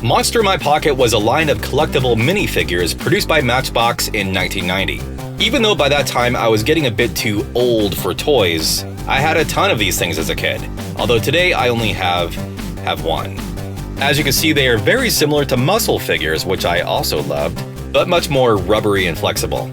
Monster in My Pocket was a line of collectible minifigures produced by Matchbox in 1990. Even though by that time I was getting a bit too old for toys, I had a ton of these things as a kid, although today I only have one. As you can see, they are very similar to muscle figures, which I also loved, but much more rubbery and flexible.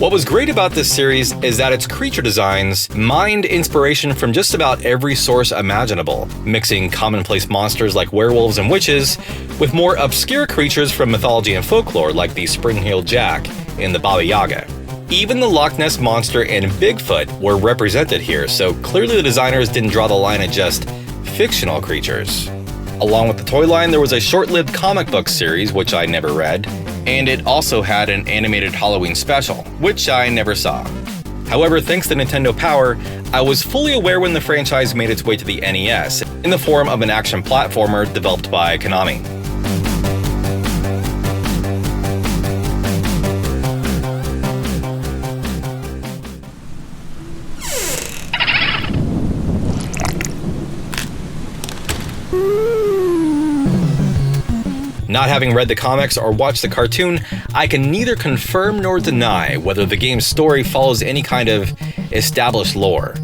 What was great about this series is that its creature designs mined inspiration from just about every source imaginable, mixing commonplace monsters like werewolves and witches with more obscure creatures from mythology and folklore like the Spring-Heeled Jack and the Baba Yaga. Even the Loch Ness Monster and Bigfoot were represented here, so clearly the designers didn't draw the line at just fictional creatures. Along with the toy line, there was a short-lived comic book series, which I never read, and it also had an animated Halloween special, which I never saw. However, thanks to Nintendo Power, I was fully aware when the franchise made its way to the NES in the form of an action platformer developed by Konami. Not having read the comics or watched the cartoon, I can neither confirm nor deny whether the game's story follows any kind of established lore.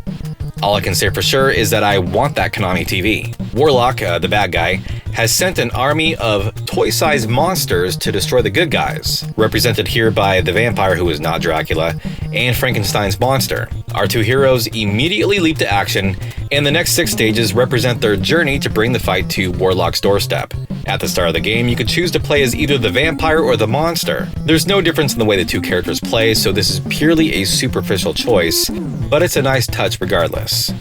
All I can say for sure is that I want that Konami TV. Warlock, the bad guy, has sent an army of toy-sized monsters to destroy the good guys, represented here by the vampire who is not Dracula, and Frankenstein's monster. Our two heroes immediately leap to action, and the next 6 stages represent their journey to bring the fight to Warlock's doorstep. At the start of the game, you could choose to play as either the vampire or the monster. There's no difference in the way the two characters play, so this is purely a superficial choice, but it's a nice touch regardless.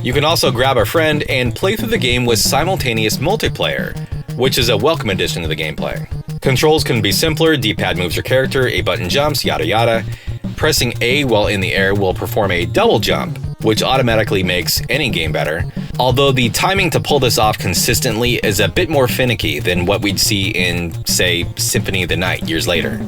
You can also grab a friend and play through the game with simultaneous multiplayer, which is a welcome addition to the gameplay. Controls can be simpler, D-pad moves your character, a button jumps, yada yada. Pressing A while in the air will perform a double jump, which automatically makes any game better, although the timing to pull this off consistently is a bit more finicky than what we'd see in, say, Symphony of the Night years later.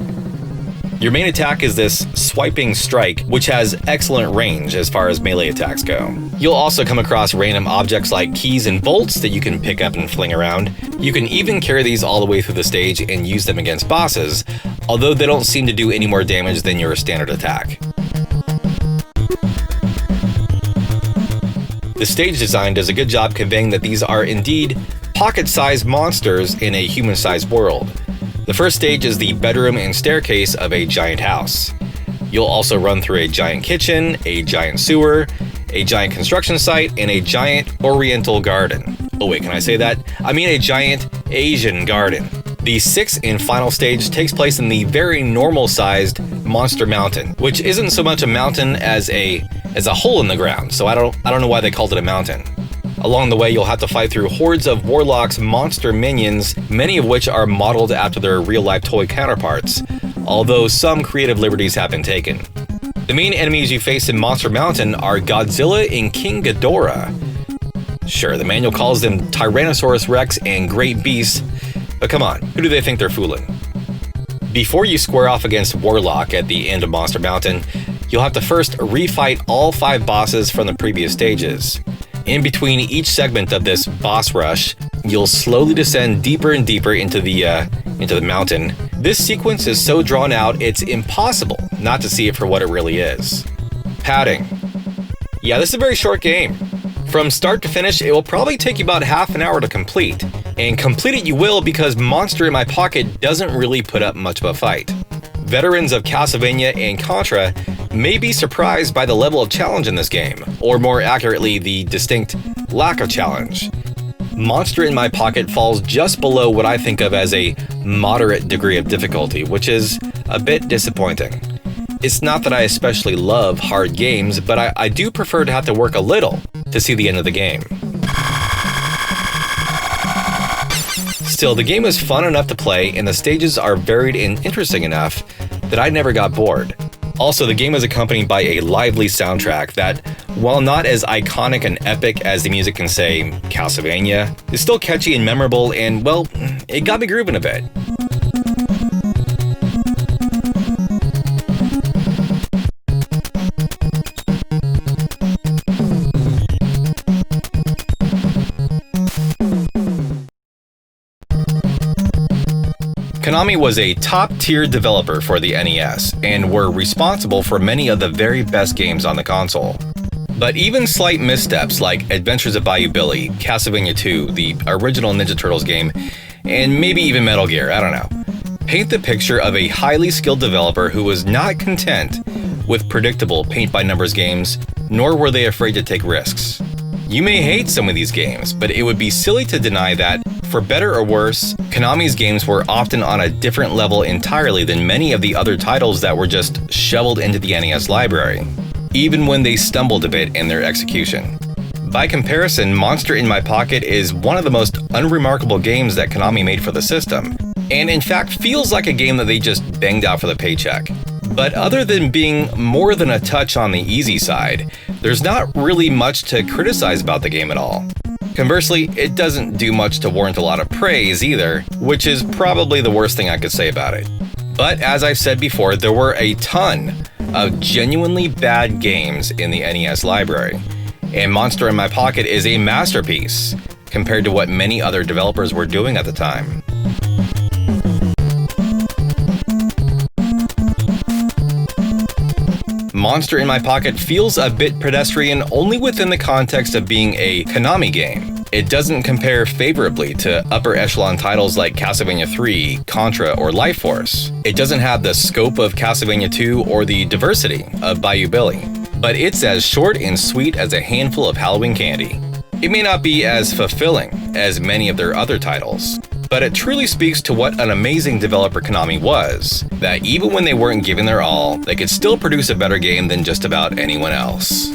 Your main attack is this swiping strike, which has excellent range as far as melee attacks go. You'll also come across random objects like keys and bolts that you can pick up and fling around. You can even carry these all the way through the stage and use them against bosses, although they don't seem to do any more damage than your standard attack. The stage design does a good job conveying that these are indeed pocket-sized monsters in a human-sized world. The first stage is the bedroom and staircase of a giant house. You'll also run through a giant kitchen, a giant sewer, a giant construction site, and a giant oriental garden. Oh wait, can I say that? I mean a giant Asian garden. The 6th and final stage takes place in the very normal-sized Monster Mountain, which isn't so much a mountain as a hole in the ground, so I don't know why they called it a mountain. Along the way, you'll have to fight through hordes of Warlock's monster minions, many of which are modeled after their real-life toy counterparts, although some creative liberties have been taken. The main enemies you face in Monster Mountain are Godzilla and King Ghidorah. Sure, the manual calls them Tyrannosaurus Rex and Great Beasts, but come on, who do they think they're fooling? Before you square off against Warlock at the end of Monster Mountain, you'll have to first refight all 5 bosses from the previous stages. In between each segment of this boss rush, you'll slowly descend deeper and deeper into the mountain. This sequence is so drawn out, it's impossible not to see it for what it really is. Padding. Yeah, this is a very short game. From start to finish, it will probably take you about half an hour to complete. And complete it you will because Monster in My Pocket doesn't really put up much of a fight. Veterans of Castlevania and Contra may be surprised by the level of challenge in this game, or more accurately, the distinct lack of challenge. Monster in My Pocket falls just below what I think of as a moderate degree of difficulty, which is a bit disappointing. It's not that I especially love hard games, but I do prefer to have to work a little to see the end of the game. Still, the game is fun enough to play, and the stages are varied and interesting enough that I never got bored. Also, the game is accompanied by a lively soundtrack that, while not as iconic and epic as the music in, say, Castlevania, is still catchy and memorable, and, well, it got me grooving a bit. Konami was a top-tier developer for the NES and were responsible for many of the very best games on the console. But even slight missteps like Adventures of Bayou Billy, Castlevania 2, the original Ninja Turtles game, and maybe even Metal Gear, I don't know, paint the picture of a highly skilled developer who was not content with predictable paint-by-numbers games, nor were they afraid to take risks. You may hate some of these games, but it would be silly to deny that, for better or worse, Konami's games were often on a different level entirely than many of the other titles that were just shoveled into the NES library, even when they stumbled a bit in their execution. By comparison, Monster in My Pocket is one of the most unremarkable games that Konami made for the system, and in fact feels like a game that they just banged out for the paycheck. But other than being more than a touch on the easy side, there's not really much to criticize about the game at all. Conversely, it doesn't do much to warrant a lot of praise either, which is probably the worst thing I could say about it. But as I've said before, there were a ton of genuinely bad games in the NES library, and Monster in My Pocket is a masterpiece compared to what many other developers were doing at the time. Monster in My Pocket feels a bit pedestrian only within the context of being a Konami game. It doesn't compare favorably to upper echelon titles like Castlevania 3, Contra, or Life Force. It doesn't have the scope of Castlevania 2 or the diversity of Bayou Billy, but it's as short and sweet as a handful of Halloween candy. It may not be as fulfilling as many of their other titles, but it truly speaks to what an amazing developer Konami was, that even when they weren't giving their all, they could still produce a better game than just about anyone else.